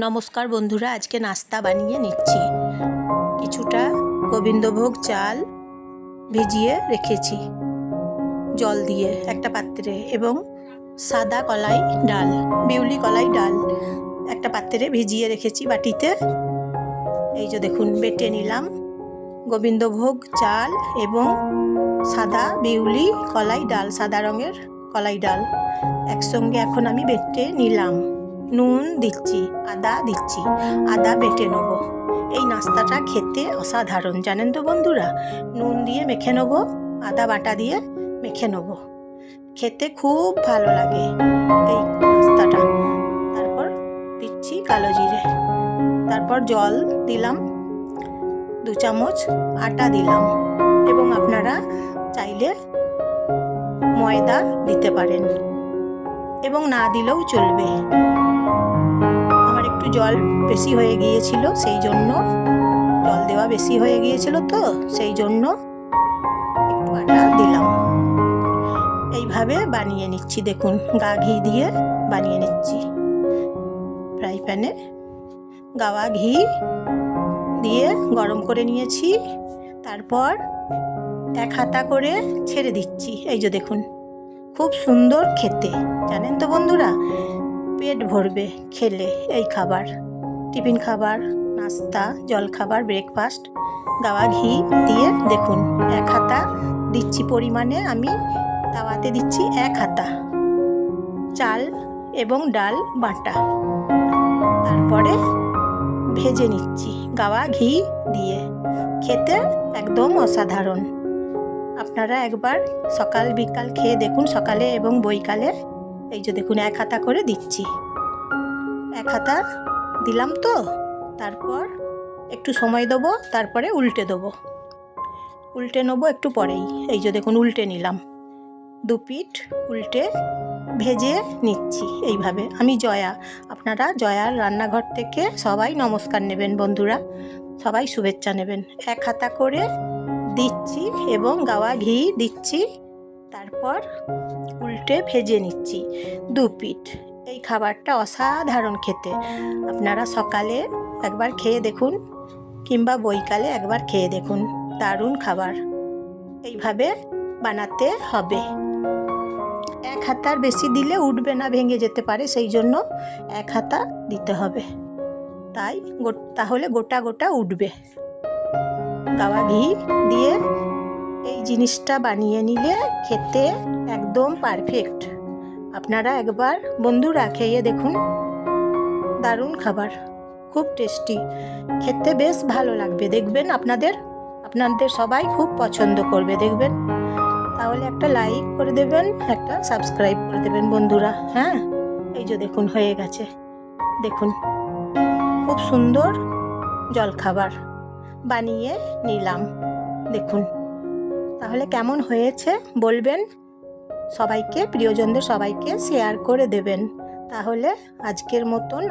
নমস্কার বন্ধুরা, আজকে নাস্তা বানিয়ে নিচ্ছি। কিছুটা গোবিন্দভোগ চাল ভিজিয়ে রেখেছি জল দিয়ে একটা পাত্রে, এবং সাদা কলাই ডাল, বিউলি কলাই ডাল একটা পাত্রে ভিজিয়ে রেখেছি বাটিতে। এই যে দেখুন, বেটে নিলাম গোবিন্দভোগ চাল এবং সাদা বিউলি কলাই ডাল, সাদা রঙের কলাই ডাল একসঙ্গে এখন আমি বেটে নিলাম। নুন দিচ্ছি, আদা দিচ্ছি, আদা বেটে নেব। এই নাস্তাটা খেতে অসাধারণ, জানেন তো বন্ধুরা। নুন দিয়ে মেখে নেব, আদা বাটা দিয়ে মেখে নেব, খেতে খুব ভালো লাগে এই নাস্তাটা। তারপর দিচ্ছি কালো জিরে, তারপর জল দিলাম 2 চামচ, আটা দিলাম, এবং আপনারা চাইলে ময়দা দিতে পারেন এবং না দিলেও চলবে। আমার একটু জল বেশি হয়ে গিয়েছিল, সেই জন্য জল দেওয়া বেশি হয়ে গিয়েছিল, তো সেই জন্য একটু আটা দিলাম। এইভাবে বানিয়ে নিচ্ছি, দেখুন গা ঘি দিয়ে বানিয়ে নিচ্ছি। ফ্রাই প্যানে গাওয়া ঘি দিয়ে গরম করে নিয়েছি, তারপর 1 হাতা করে ছেড়ে দিচ্ছি। এই যে দেখুন, খুব সুন্দর খেতে, জানেন তো বন্ধুরা। পেট ভরবে খেলে এই খাবার, টিফিন খাবার, নাস্তা, জল খাবার, ব্রেকফাস্ট। গাওয়া ঘি দিয়ে দেখুন 1 হাতা দিচ্ছি পরিমাণে, আমি তাওয়াতে দিচ্ছি 1 হাতা চাল এবং ডাল বাটা, তারপরে ভেজে নিচ্ছি গাওয়া ঘি দিয়ে। খেতে একদম অসাধারণ। আপনারা একবার সকাল বিকাল খেয়ে দেখুন, সকালে এবং বৈকালে। এই যে দেখুন 1 হাতা করে দিচ্ছি, 1 হাতা দিলাম তো। তারপর একটু সময় দেবো, তারপরে উল্টে দেবো, উল্টে নেবো একটু পরেই। এই যে দেখুন উল্টে নিলাম, 2 পিঠ উল্টে ভেজে নিচ্ছি এইভাবে। আমি জয়া, আপনারা জয়ার রান্নাঘর থেকে সবাই নমস্কার নেবেন বন্ধুরা, সবাই শুভেচ্ছা নেবেন। 1 হাতা করে দিচ্ছি এবং গাওয়া ঘি দিচ্ছি, তারপর উল্টে ভেজে নিচ্ছি 2 পিঠ। এই খাবারটা অসাধারণ খেতে। আপনারা সকালে একবার খেয়ে দেখুন, কিংবা বৈকালে একবার খেয়ে দেখুন, দারুণ খাবার। এইভাবে বানাতে হবে। 1 হাতার বেশি দিলে উঠবে না, ভেঙে যেতে পারে, সেই জন্য 1 হাতা দিতে হবে, তাহলে গোটা গোটা উঠবে। গাওয়া ঘি দিয়ে এই জিনিসটা বানিয়ে নিলে খেতে একদম পারফেক্ট। আপনারা একবার বন্ধুরা খেয়ে দেখুন, দারুণ খাবার, খুব টেস্টি, খেতে বেশ ভালো লাগবে। দেখবেন আপনাদের সবাই খুব পছন্দ করবে, দেখবেন। তাহলে একটা লাইক করে দেবেন, একটা সাবস্ক্রাইব করে দেবেন বন্ধুরা। হ্যাঁ, এই যে দেখুন হয়ে গেছে, দেখুন খুব সুন্দর জলখাবার বানিয়ে নিলাম, দেখুন। তাহলে কেমন হয়েছে বলবেন, সবাইকে, প্রিয়জনদের সবাইকে শেয়ার করে দেবেন। তাহলে আজকের মতন